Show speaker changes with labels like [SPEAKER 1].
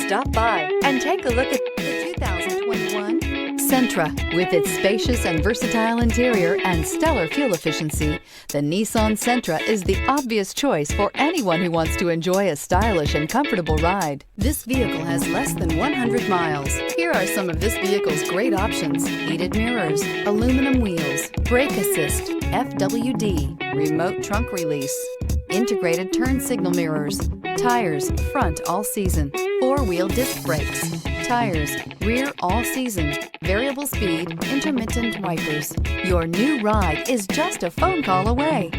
[SPEAKER 1] Stop by and take a look at the 2021 Sentra. With its spacious and versatile interior and stellar fuel efficiency, the Nissan Sentra is the obvious choice for anyone who wants to enjoy a stylish and comfortable ride. This vehicle has less than 100 miles. Here are some of this vehicle's great options: heated mirrors, aluminum wheels, brake assist, FWD, remote trunk release, integrated turn signal mirrors, tires front all season, four-wheel disc brakes, tires rear all season, variable speed, intermittent wipers. Your new ride is just a phone call away.